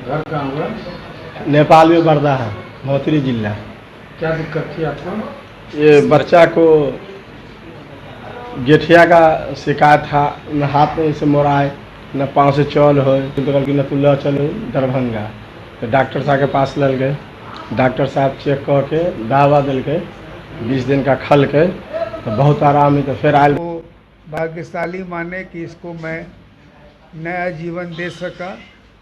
घर कहाँ हुआ? नेपाल में बरदा है, भोतरी जिला। क्या दिक्कत थी आपको? ये बच्चा को गेठिया का शिकायत था, न हाथ में से मोराए, न पाँव से चल हो, न तुल्ला चलो दरभंगा। तो डॉक्टर साहब के पास ले गए। डॉक्टर साहब चेक करके दवा दिल के 20 दिन का खल के, तो बहुत आराम है। तो फिर आयल भाग्यशाली माने कि इसको मैं नया जीवन दे सका।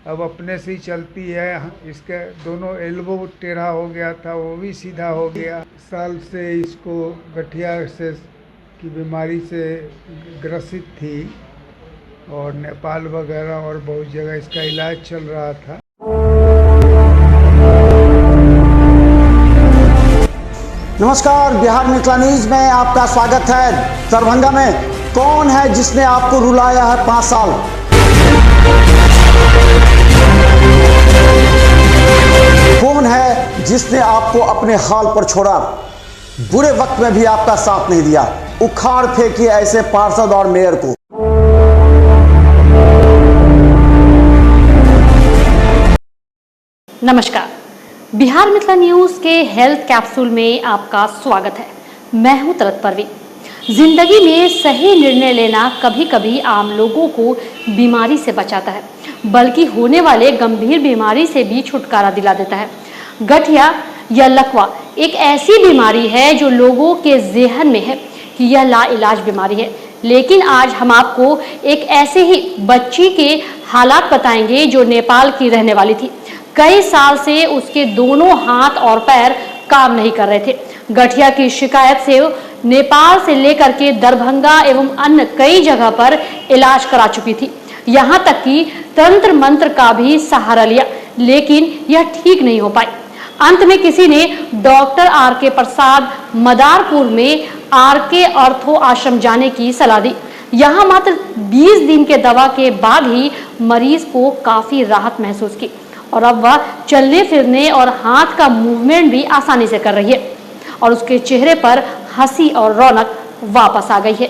अब अपने से ही चलती है। इसके दोनों एल्बो टेढ़ा हो गया था, वो भी सीधा हो गया। साल से इसको गठिया से की बीमारी से ग्रसित थी और नेपाल वगैरह और बहुत जगह इसका इलाज चल रहा था। नमस्कार, बिहार मिथिला न्यूज में आपका स्वागत है। दरभंगा में कौन है जिसने आपको रुलाया है 5 साल? कौन है जिसने आपको अपने हाल पर छोड़ा? बुरे वक्त में भी आपका साथ नहीं दिया। उखाड़ फेंकिए ऐसे पार्षद और मेयर को। नमस्कार, बिहार मिथिला न्यूज के हेल्थ कैप्सूल में आपका स्वागत है। मैं हूं तरत परवीन। जिंदगी में सही निर्णय लेना कभी कभी आम लोगों को बीमारी से बचाता है, बल्कि होने वाले गंभीर बीमारी से भी छुटकारा दिला देता है। गठिया या लकवा एक ऐसी बीमारी है जो लोगों के ज़हन में है कि यह लाइलाज बीमारी है, लेकिन आज हम आपको एक ऐसे ही बच्ची के हालात बताएंगे जो नेपाल की रहने वाली थी। कई साल से उसके दोनों हाथ और पैर काम नहीं कर रहे थे। गठिया की शिकायत से नेपाल से लेकर के दरभंगा एवं अन्य कई जगह पर इलाज करा चुकी थी। यहाँ तक कि तंत्र मंत्र का भी सहारा लिया, लेकिन यह ठीक नहीं हो पाई। अंत में किसी ने डॉक्टर आर.के. प्रसाद मदारपुर में आर.के. ऑर्थो आश्रम जाने की सलाह दी। यहाँ मात्र 20 दिन के दवा के बाद ही मरीज को काफी राहत महसूस की और अब वह चलने फिरने और हाथ का मूवमेंट भी आसानी से कर रही है और उसके चेहरे पर हंसी और रौनक वापस आ गई है।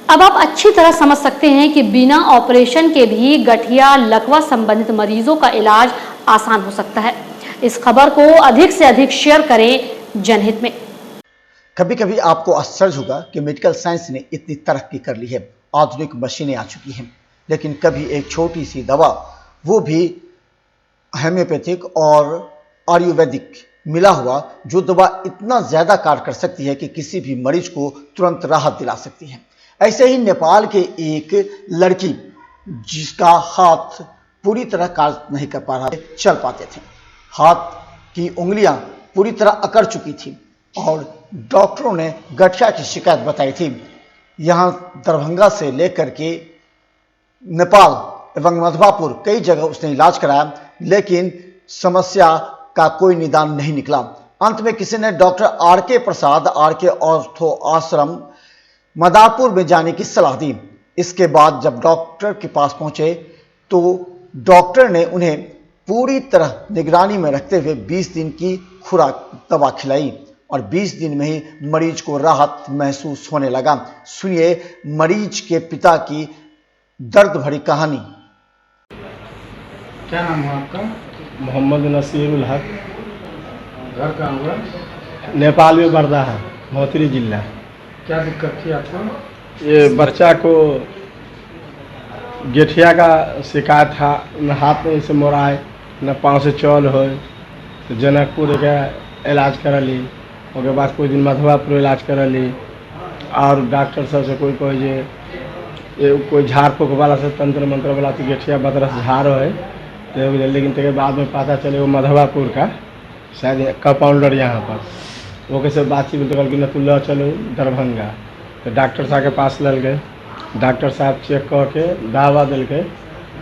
अब आप अच्छी तरह समझ सकते हैं कि बिना ऑपरेशन के भी गठिया लकवा संबंधित मरीजों का इलाज आसान हो सकता है। इस खबर को अधिक से अधिक शेयर करें जनहित में। कभी कभी आपको आश्चर्य होगा कि मेडिकल साइंस ने इतनी तरक्की कर ली है, आधुनिक मशीनें आ चुकी हैं, लेकिन कभी एक छोटी सी दवा, वो भी होम्योपैथिक और आयुर्वेदिक मिला हुआ, जो दवा इतना ज़्यादा कार्य कर सकती है कि किसी भी मरीज को तुरंत राहत दिला सकती है। ऐसे ही नेपाल के एक लड़की जिसका हाथ पूरी तरह कार्य नहीं कर पा रहा, चल पाते थे, हाथ की उंगलियां पूरी तरह अकड़ चुकी थी और डॉक्टरों ने गठिया की शिकायत बताई थी। यहाँ दरभंगा से लेकर के नेपाल एवं मधवापुर कई जगह उसने इलाज कराया, लेकिन समस्या का कोई निदान नहीं निकला। अंत में किसी ने डॉक्टर आर.के. प्रसाद आर.के. ऑर्थो आश्रम मदारपुर में जाने की सलाह दी। इसके बाद जब डॉक्टर के पास पहुंचे तो डॉक्टर ने उन्हें पूरी तरह निगरानी में रखते हुए 20 दिन की खुराक दवा खिलाई और 20 दिन में ही मरीज को राहत महसूस होने लगा। सुनिए मरीज के पिता की दर्द भरी कहानी। क्या नाम हुआ आपका? मोहम्मद नसीरुल हक। घर कहाँ हुआ? नेपाल में बरदा है, भोतरी जिला। क्या दिक्कत थी आपको? ये बच्चा को गेठिया का शिकायत था, न हाथ में से मोराए, न पाँव से चल हो। तो जनकपुर का इलाज करली, उसके बाद कुछ दिन मधवापुर इलाज करली और डॉक्टर साहब से कोई झाड़ फूक वाला से तंत्र मंत्र वाला तो गेठिया बदरस झाड़ है, लेकिन उसके बाद में पता चले वो मधवापुर का शायद कंपाउंडर यहाँ पर वो कैसे बातचीत में तो न तुल्ला चलो दरभंगा। तो डॉक्टर साहब के पास ले गए। डॉक्टर साहब चेक करके दवा दिल के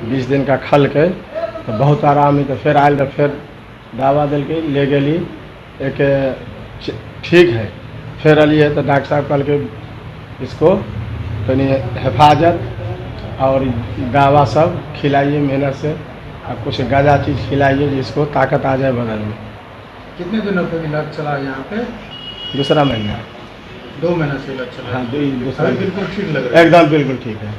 20 दिन का खल के, तो बहुत आराम है। तो फिर आयल, तो फिर दवा दिल के ले गली, एक ठीक है। फिर अलिए तो डॉक्टर साहब कल के इसको तनी हिफाजत और दवा सब खिलाइए मेहनत से, और कुछ गजा चीज़ खिलाइए जिसको ताकत आ जाए बदन में। कितने दिनों तक इलाज चला यहाँ पे? दूसरा महीना। 2 महीने से इलाज चला? हाँ, दूसरा। बिल्कुल ठीक लग रहा है? एकदम बिल्कुल ठीक है।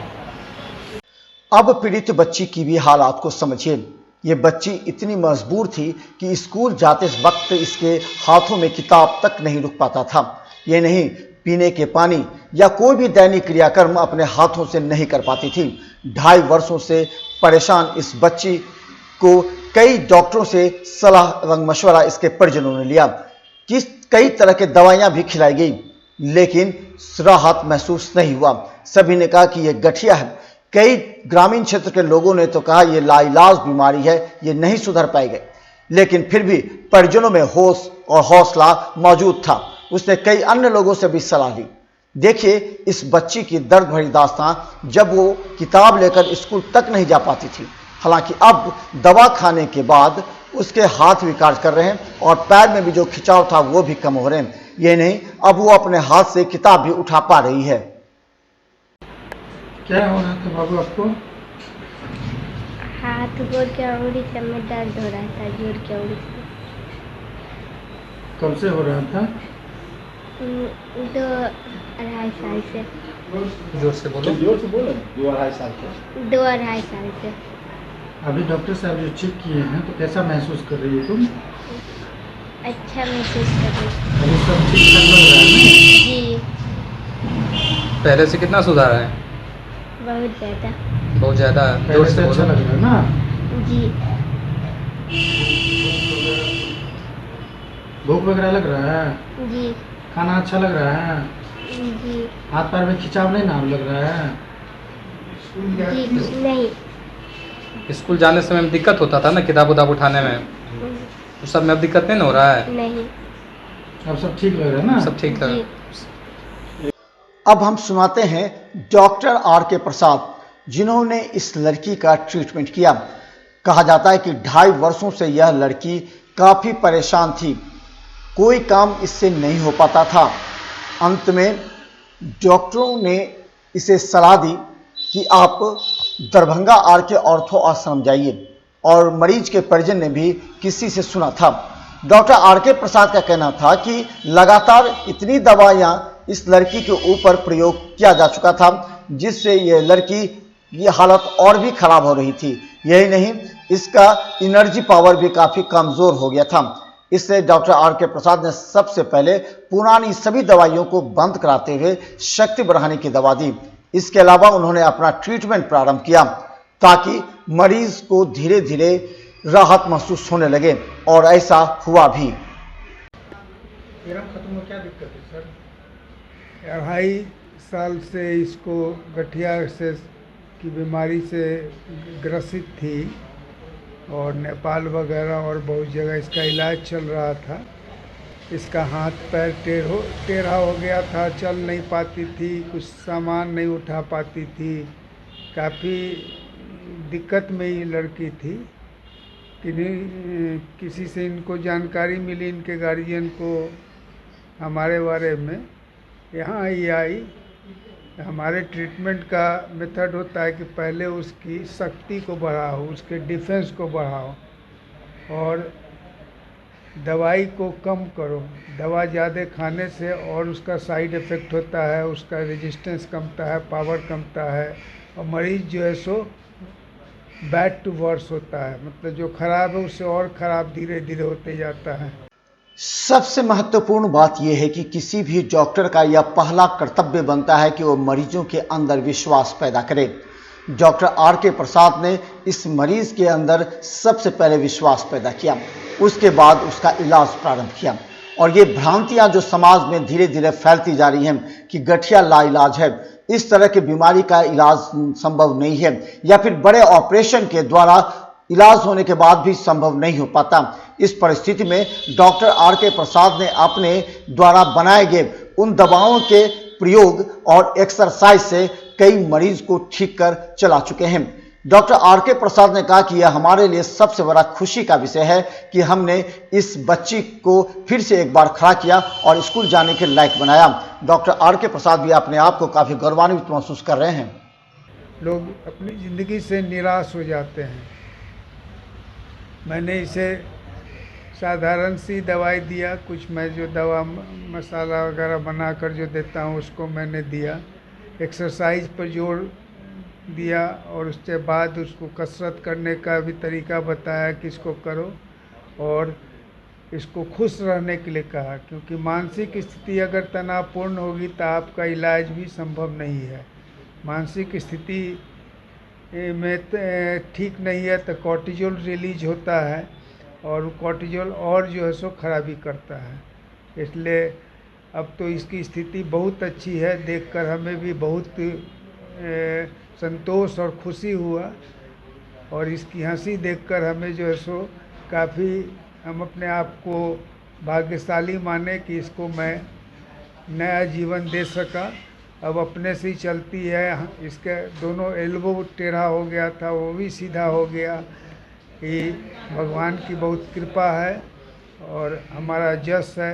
अब पीड़ित बच्ची की भी हालात को समझिए। ये बच्ची इतनी मजबूर थी कि स्कूल जाते वक्त इसके हाथों में किताब तक नहीं रुक पाता था। ये नहीं, पीने के पानी या कोई भी दैनिक क्रियाकर्म अपने हाथों से नहीं कर पाती थी। 2.5 वर्षों से परेशान इस बच्ची को कई डॉक्टरों से सलाह एवं मशवरा इसके परिजनों ने लिया। कई तरह के दवाइयां भी खिलाई गई, लेकिन राहत महसूस नहीं हुआ। सभी ने कहा कि यह गठिया है। कई ग्रामीण क्षेत्र के लोगों ने तो कहा यह लाइलाज बीमारी है, ये नहीं सुधर पाएगी। लेकिन फिर भी परिजनों में होश और हौसला मौजूद था। उसने कई अन्य लोगों से भी सलाह ली। देखिए इस बच्ची की दर्द भरी दास्तां, जब वो किताब लेकर स्कूल तक नहीं जा पाती थी। हालांकि अब दवा खाने के बाद उसके हाथ भी कार्य कर रहे हैं और पैर में भी जो खिंचाव था वो भी कम हो रहे हैं। ये नहीं, अब वो अपने हाथ से किताब भी उठा पा रही है। क्या हो रहा था बाबू आपको? हाथ गोड़ के अंगुली से में दर्द हो रहा था, जोड़ के अंगुली से। कब से हो रहा था? 2-2.5 साल से। जोर से बोलो। 2-2.5 साल के। 2-2.5 साल से। अभी डॉक्टर साहब जो चेक किए हैं तो कैसा महसूस कर रही हो तुम? अच्छा महसूस कर रही हूँ। अभी सब ठीक ठाक लग रहा है ना? जी, पहले से कितना सुधार है? बहुत ज़्यादा। बहुत ज़्यादा। पहले से अच्छा लग रहा है ना? जी, भूख वगैरह लग रहा है? जी, खाना अच्छा लग रहा है? जी, हाथ पैर में खिंचाव नहीं ना लग रहा है? जी, नहीं। स्कूल जाने समय में दिक्कत होता था ना, किताब उताब उठाने में, उस सब में अब दिक्कत नहीं ना हो रहा है? नहीं। अब सब ठीक लग रहा है ना? सब ठीक लग रहा जी, है। अब हम सुनाते हैं डॉक्टर R.K. प्रसाद, जिन्होंने इस लड़की का ट्रीटमेंट किया। कहा जाता है कि 2.5 वर्षों से यह लड़की काफ़ी परेशान थी, कोई काम इससे नहीं हो पाता था। अंत में डॉक्टरों ने इसे सलाह दी कि आप दरभंगा R.K. ऑर्थो आश्रम जाइए, और मरीज के परिजन ने भी किसी से सुना था। Doctor R.K. प्रसाद का कहना था कि लगातार इतनी दवाइयां इस लड़की के ऊपर प्रयोग किया जा चुका था, जिससे यह लड़की की हालत और भी खराब हो रही थी। यही नहीं, इसका एनर्जी पावर भी काफ़ी कमज़ोर हो गया था। इससे डॉक्टर R.K. प्रसाद ने सबसे पहले पुरानी सभी दवाइयों को बंद कराते हुए शक्ति बढ़ाने की दवा दी। इसके अलावा उन्होंने अपना ट्रीटमेंट प्रारंभ किया ताकि मरीज को धीरे धीरे राहत महसूस होने लगे, और ऐसा हुआ भी। खत्म हो, क्या दिक्कत है सर? 2.5 साल से इसको गठिया से की बीमारी से ग्रसित थी, और नेपाल वगैरह और बहुत जगह इसका इलाज चल रहा था। इसका हाथ पैर टेढ़ा हो गया था, चल नहीं पाती थी, कुछ सामान नहीं उठा पाती थी, काफ़ी दिक्कत में ही लड़की थी। किसी से इनको जानकारी मिली, इनके गार्जियन को हमारे बारे में। यहाँ ही आई। हमारे ट्रीटमेंट का मेथड होता है कि पहले उसकी शक्ति को बढ़ाओ, उसके डिफेंस को बढ़ाओ, और दवाई को कम करो। दवा ज़्यादा खाने से और उसका साइड इफ़ेक्ट होता है, उसका रेजिस्टेंस कमता है, पावर कमता है, और मरीज़ जो है सो बैड टू वर्स होता है, मतलब जो खराब है उससे और ख़राब धीरे धीरे होते जाता है। सबसे महत्वपूर्ण बात यह है कि किसी भी डॉक्टर का यह पहला कर्तव्य बनता है कि वो मरीजों के अंदर विश्वास पैदा करे। Doctor R.K. प्रसाद ने इस मरीज के अंदर सबसे पहले विश्वास पैदा किया, उसके बाद उसका इलाज प्रारंभ किया। और ये भ्रांतियां जो समाज में धीरे धीरे फैलती जा रही हैं कि गठिया लाइलाज है, इस तरह की बीमारी का इलाज संभव नहीं है, या फिर बड़े ऑपरेशन के द्वारा इलाज होने के बाद भी संभव नहीं हो पाता। इस परिस्थिति में डॉक्टर R.K. प्रसाद ने अपने द्वारा बनाए गए उन दवाओं के प्रयोग और एक्सरसाइज से कई मरीज को ठीक कर चला चुके हैं। Doctor R.K. प्रसाद ने कहा कि यह हमारे लिए सबसे बड़ा खुशी का विषय है कि हमने इस बच्ची को फिर से एक बार खड़ा किया और स्कूल जाने के लायक बनाया। Doctor R.K. प्रसाद भी अपने आप को काफ़ी गौरवान्वित महसूस कर रहे हैं। लोग अपनी ज़िंदगी से निराश हो जाते हैं। मैंने इसे साधारण सी दवाई दिया, कुछ मैं जो दवा मसाला वगैरह बनाकर जो देता हूँ उसको मैंने दिया। एक्सरसाइज पर जोर दिया और उसके बाद उसको कसरत करने का भी तरीका बताया कि इसको करो, और इसको खुश रहने के लिए कहा, क्योंकि मानसिक स्थिति अगर तनावपूर्ण होगी तो आपका इलाज भी संभव नहीं है। मानसिक स्थिति में ठीक नहीं है तो कॉर्टिजोल रिलीज होता है, और कॉर्टिजोल और जो है सो खराबी करता है। इसलिए अब तो इसकी स्थिति बहुत अच्छी है, देखकर हमें भी बहुत संतोष और खुशी हुआ, और इसकी हंसी देखकर हमें जो है सो काफ़ी हम अपने आप को भाग्यशाली माने कि इसको मैं नया जीवन दे सका। अब अपने से ही चलती है, इसके दोनों एल्बो टेढ़ा हो गया था वो भी सीधा हो गया। ये भगवान की बहुत कृपा है और हमारा जस है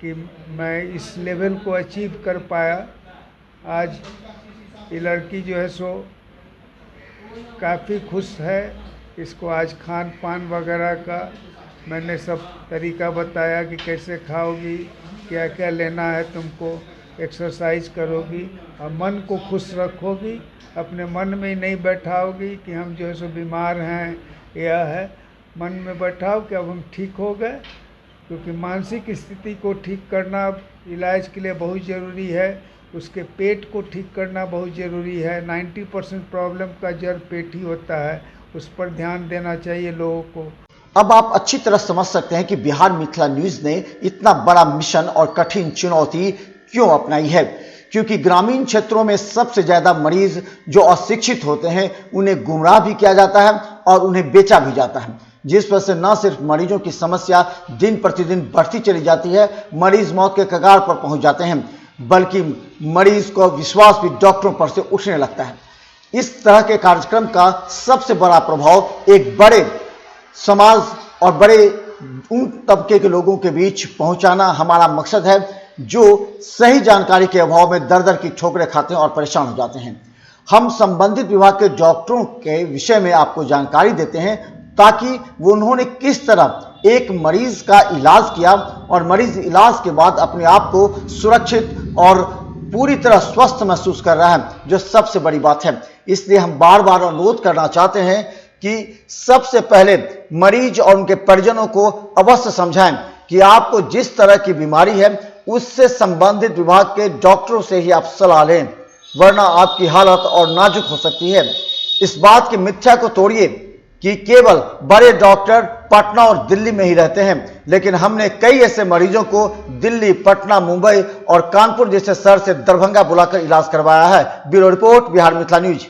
कि मैं इस लेवल को अचीव कर पाया। आज ये लड़की जो है सो काफ़ी खुश है। इसको आज खान पान वगैरह का मैंने सब तरीका बताया कि कैसे खाओगी, क्या क्या लेना है तुमको, एक्सरसाइज करोगी और मन को खुश रखोगी, अपने मन में ही नहीं बैठाओगी कि हम जो है सो बीमार हैं। यह है, मन में बैठाओ कि अब हम ठीक हो गए, क्योंकि मानसिक स्थिति को ठीक करना इलाज के लिए बहुत ज़रूरी है। उसके पेट को ठीक करना बहुत ज़रूरी है। 90% प्रॉब्लम का जड़ पेट ही होता है, उस पर ध्यान देना चाहिए लोगों को। अब आप अच्छी तरह समझ सकते हैं कि बिहार मिथिला न्यूज ने इतना बड़ा मिशन और कठिन चुनौती क्यों अपनाई है, क्योंकि ग्रामीण क्षेत्रों में सबसे ज्यादा मरीज जो अशिक्षित होते हैं उन्हें गुमराह भी किया जाता है और उन्हें बेचा भी जाता है, जिस पर से न सिर्फ मरीजों की समस्या दिन प्रतिदिन बढ़ती चली जाती है, मरीज मौत के कगार पर पहुंच जाते हैं, बल्कि मरीज को विश्वास भी डॉक्टरों पर से उठने लगता है। इस तरह के कार्यक्रम का सबसे बड़ा प्रभाव एक बड़े समाज और बड़े उन तबके के लोगों के बीच पहुंचाना हमारा मकसद है, जो सही जानकारी के अभाव में दर दर की ठोकरें खाते हैं और परेशान हो जाते हैं। हम संबंधित विभाग के डॉक्टरों के विषय में आपको जानकारी देते हैं ताकि वो उन्होंने किस तरह एक मरीज का इलाज किया और मरीज इलाज के बाद अपने आप को सुरक्षित और पूरी तरह स्वस्थ महसूस कर रहा है, जो सबसे बड़ी बात है। इसलिए हम बार बार अनुरोध करना चाहते हैं कि सबसे पहले मरीज और उनके परिजनों को अवश्य समझाएं कि आपको जिस तरह की बीमारी है उससे संबंधित विभाग के डॉक्टरों से ही आप सलाह लें, वरना आपकी हालत और नाजुक हो सकती है। इस बात की मिथ्या को तोड़िए कि केवल बड़े डॉक्टर पटना और दिल्ली में ही रहते हैं, लेकिन हमने कई ऐसे मरीजों को दिल्ली, पटना, मुंबई और कानपुर जैसे शहर से दरभंगा बुलाकर इलाज करवाया है। Bureau report, Bihar Mithila news.